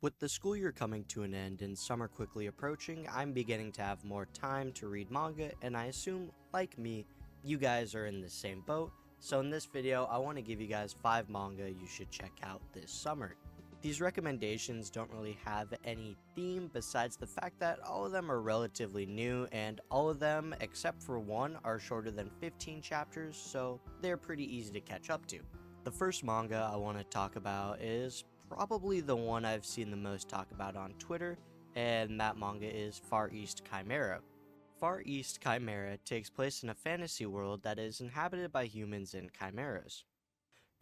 With the school year coming to an end and summer quickly approaching, I'm beginning to have more time to read manga, and I assume, like me, you guys are in the same boat. So in this video, I want to give you guys 5 manga you should check out this summer. These recommendations don't really have any theme besides the fact that all of them are relatively new, and all of them, except for one, are shorter than 15 chapters, so they're pretty easy to catch up to. The first manga I want to talk about is probably the one I've seen the most talk about on Twitter, and that manga is Far East Chimera. Far East Chimera takes place in a fantasy world that is inhabited by humans and chimeras.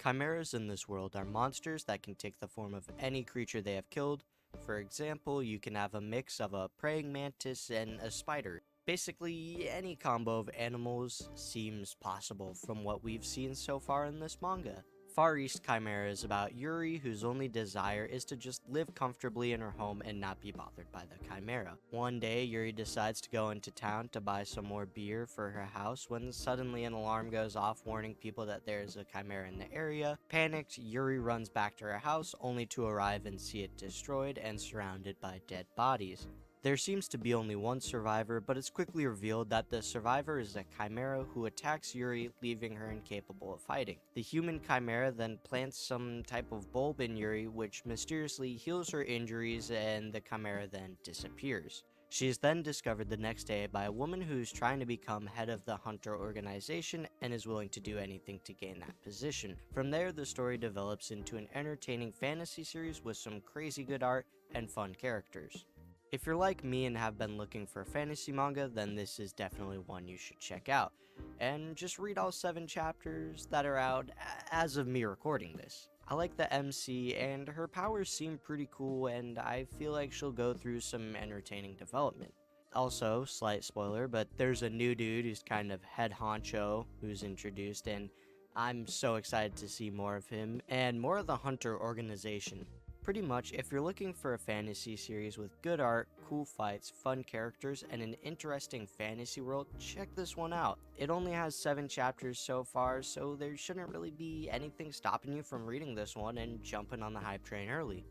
Chimeras in this world are monsters that can take the form of any creature they have killed. For example, you can have a mix of a praying mantis and a spider. Basically, any combo of animals seems possible from what we've seen so far in this manga. Far East Chimera is about Yuri, whose only desire is to just live comfortably in her home and not be bothered by the chimera. One day, Yuri decides to go into town to buy some more beer for her house when suddenly an alarm goes off warning people that there is a chimera in the area. Panicked, Yuri runs back to her house only to arrive and see it destroyed and surrounded by dead bodies. There seems to be only one survivor, but it's quickly revealed that the survivor is a chimera who attacks Yuri, leaving her incapable of fighting. The human chimera then plants some type of bulb in Yuri, which mysteriously heals her injuries, and the chimera then disappears. She is then discovered the next day by a woman who's trying to become head of the Hunter organization and is willing to do anything to gain that position. From there, the story develops into an entertaining fantasy series with some crazy good art and fun characters. If you're like me and have been looking for a fantasy manga, then this is definitely one you should check out. And just read all 7 chapters that are out as of me recording this. I like the MC, and her powers seem pretty cool, and I feel like she'll go through some entertaining development. Also, slight spoiler, but there's a new dude who's kind of head honcho who's introduced, and I'm so excited to see more of him, and more of the Hunter organization. Pretty much, if you're looking for a fantasy series with good art, cool fights, fun characters, and an interesting fantasy world, check this one out. It only has 7 chapters so far, so there shouldn't really be anything stopping you from reading this one and jumping on the hype train early.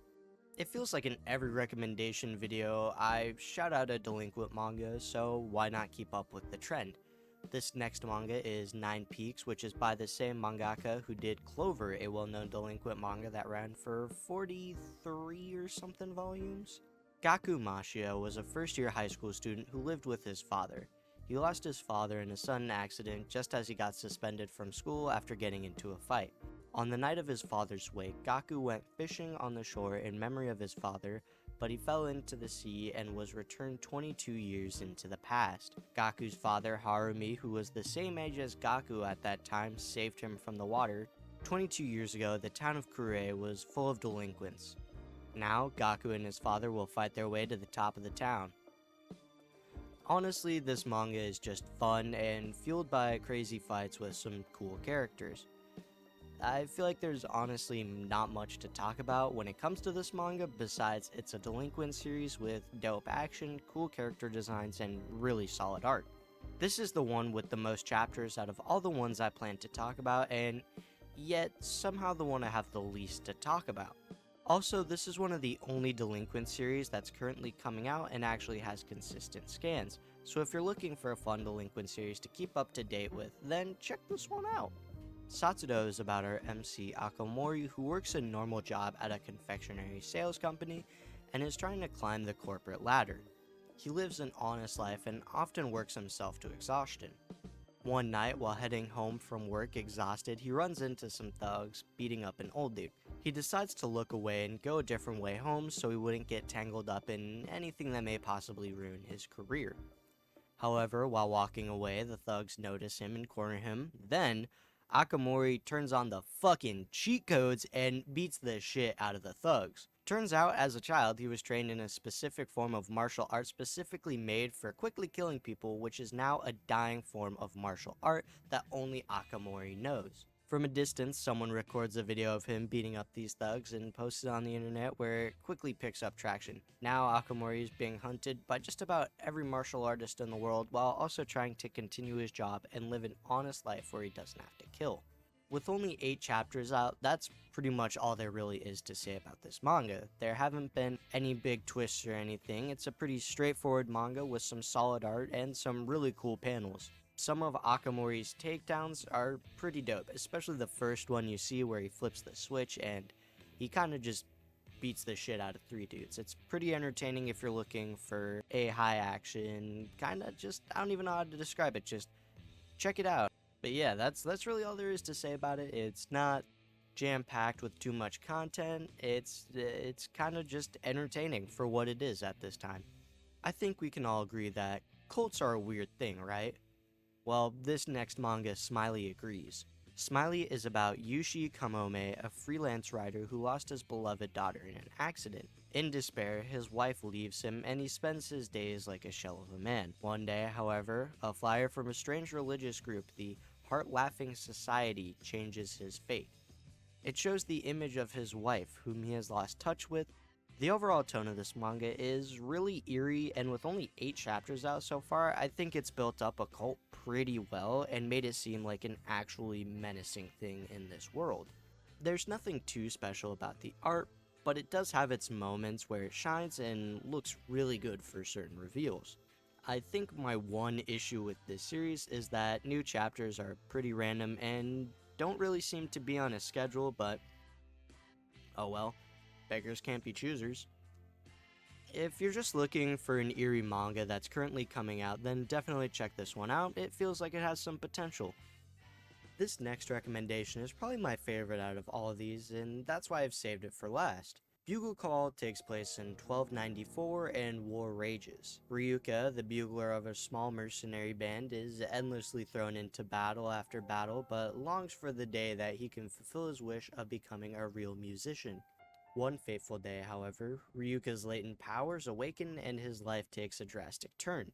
It feels like in every recommendation video, I shout out a delinquent manga, so why not keep up with the trend? This next manga is 9 Peaks, which is by the same mangaka who did Clover, a well-known delinquent manga that ran for 43 or something volumes. Gaku Mashio was a first-year high school student who lived with his father. He lost his father in a sudden accident just as he got suspended from school after getting into a fight. On the night of his father's wake, Gaku went fishing on the shore in memory of his father, but he fell into the sea and was returned 22 years into the past. Gaku's father, Harumi, who was the same age as Gaku at that time, saved him from the water. 22 years ago, the town of Kure was full of delinquents. Now, Gaku and his father will fight their way to the top of the town. Honestly, this manga is just fun and fueled by crazy fights with some cool characters. I feel like there's honestly not much to talk about when it comes to this manga besides it's a delinquent series with dope action, cool character designs, and really solid art. This is the one with the most chapters out of all the ones I plan to talk about, and yet somehow the one I have the least to talk about. Also, this is one of the only delinquent series that's currently coming out and actually has consistent scans, so if you're looking for a fun delinquent series to keep up to date with, then check this one out. Satsudo is about our MC Akamori, who works a normal job at a confectionery sales company and is trying to climb the corporate ladder. He lives an honest life and often works himself to exhaustion. One night, while heading home from work exhausted, he runs into some thugs beating up an old dude. He decides to look away and go a different way home so he wouldn't get tangled up in anything that may possibly ruin his career. However, while walking away, the thugs notice him and corner him. Then, Akamori turns on the fucking cheat codes and beats the shit out of the thugs. Turns out, as a child, he was trained in a specific form of martial art specifically made for quickly killing people, which is now a dying form of martial art that only Akamori knows. From a distance, someone records a video of him beating up these thugs and posts it on the internet, where it quickly picks up traction. Now Akamori is being hunted by just about every martial artist in the world, while also trying to continue his job and live an honest life where he doesn't have to kill. With only 8 chapters out, that's pretty much all there really is to say about this manga. There haven't been any big twists or anything. It's a pretty straightforward manga with some solid art and some really cool panels. Some of Akamori's takedowns are pretty dope, especially the first one you see where he flips the switch and he kind of just beats the shit out of 3 dudes. It's pretty entertaining if you're looking for a high action, kind of just, I don't even know how to describe it, just check it out. But yeah, that's really all there is to say about it. It's not jam-packed with too much content. It's kind of just entertaining for what it is at this time. I think we can all agree that cults are a weird thing, right? Well, this next manga, Smiley, agrees. Smiley is about Yushi Kamome, a freelance writer who lost his beloved daughter in an accident. In despair, his wife leaves him and he spends his days like a shell of a man. One day, however, a flyer from a strange religious group, the Heart Laughing Society, changes his fate. It shows the image of his wife, whom he has lost touch with. The overall tone of this manga is really eerie, and with only 8 chapters out so far, I think it's built up a cult pretty well and made it seem like an actually menacing thing in this world. There's nothing too special about the art, but it does have its moments where it shines and looks really good for certain reveals. I think my one issue with this series is that new chapters are pretty random and don't really seem to be on a schedule, but oh well, beggars can't be choosers. If you're just looking for an eerie manga that's currently coming out, then definitely check this one out. It feels like it has some potential. This next recommendation is probably my favorite out of all of these, and that's why I've saved it for last. Bugle Call takes place in 1294 and war rages. Ryuka, the bugler of a small mercenary band, is endlessly thrown into battle after battle, but longs for the day that he can fulfill his wish of becoming a real musician. One fateful day, however, Ryuka's latent powers awaken and his life takes a drastic turn.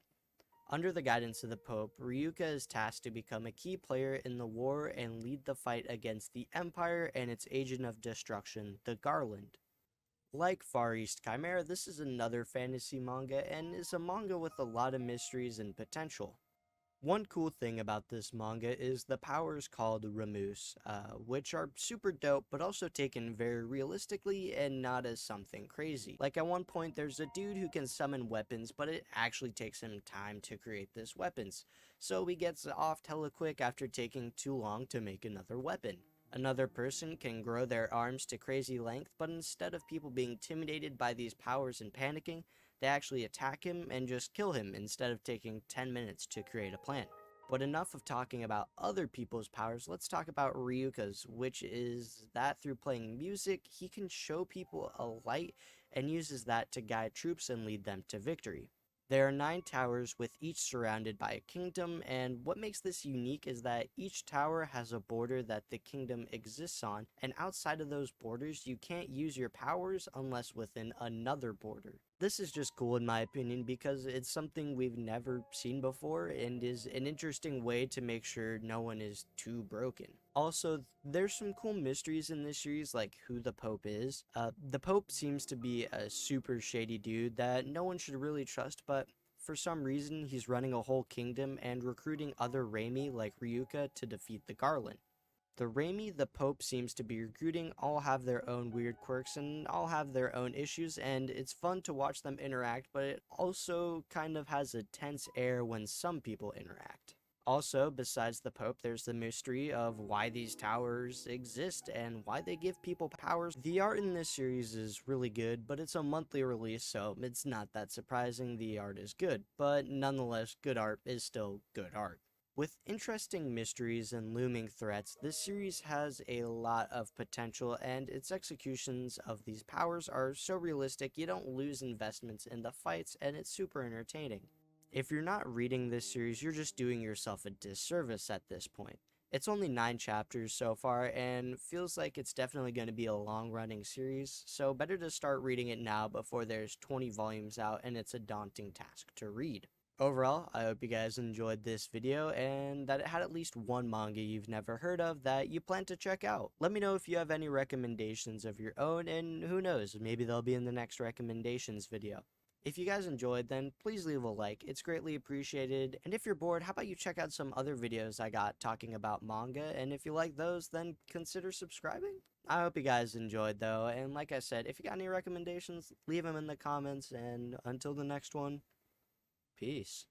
Under the guidance of the Pope, Ryuka is tasked to become a key player in the war and lead the fight against the Empire and its agent of destruction, the Garland. Like Far East Chimera, this is another fantasy manga and is a manga with a lot of mysteries and potential. One cool thing about this manga is the powers called Remus, which are super dope but also taken very realistically and not as something crazy. Like at one point there's a dude who can summon weapons, but it actually takes him time to create this weapons, so he gets off hella quick after taking too long to make another weapon. Another person can grow their arms to crazy length, but instead of people being intimidated by these powers and panicking, they actually attack him and just kill him instead of taking 10 minutes to create a plan. But enough of talking about other people's powers, let's talk about Ryuka's, which is that through playing music, he can show people a light and uses that to guide troops and lead them to victory. There are 9 towers with each surrounded by a kingdom, and what makes this unique is that each tower has a border that the kingdom exists on, and outside of those borders you can't use your powers unless within another border. This is just cool in my opinion because it's something we've never seen before and is an interesting way to make sure no one is too broken. Also, there's some cool mysteries in this series, like who the Pope is. The Pope seems to be a super shady dude that no one should really trust, but for some reason he's running a whole kingdom and recruiting other Reimi like Ryuka to defeat the Garland. The Reimi the Pope seems to be recruiting all have their own weird quirks and all have their own issues, and it's fun to watch them interact, but it also kind of has a tense air when some people interact. Also, besides the Pope, there's the mystery of why these towers exist and why they give people powers. The art in this series is really good, but it's a monthly release, so it's not that surprising the art is good, but nonetheless, good art is still good art. With interesting mysteries and looming threats, this series has a lot of potential, and its executions of these powers are so realistic you don't lose investments in the fights, and it's super entertaining. If you're not reading this series, you're just doing yourself a disservice at this point. It's only 9 chapters so far, and feels like it's definitely going to be a long-running series, so better to start reading it now before there's 20 volumes out and it's a daunting task to read. Overall, I hope you guys enjoyed this video and that it had at least one manga you've never heard of that you plan to check out. Let me know if you have any recommendations of your own, and who knows, maybe they'll be in the next recommendations video. If you guys enjoyed, then please leave a like. It's greatly appreciated. And if you're bored, how about you check out some other videos I got talking about manga? And if you like those, then consider subscribing. I hope you guys enjoyed, though. And like I said, if you got any recommendations, leave them in the comments. And until the next one, peace.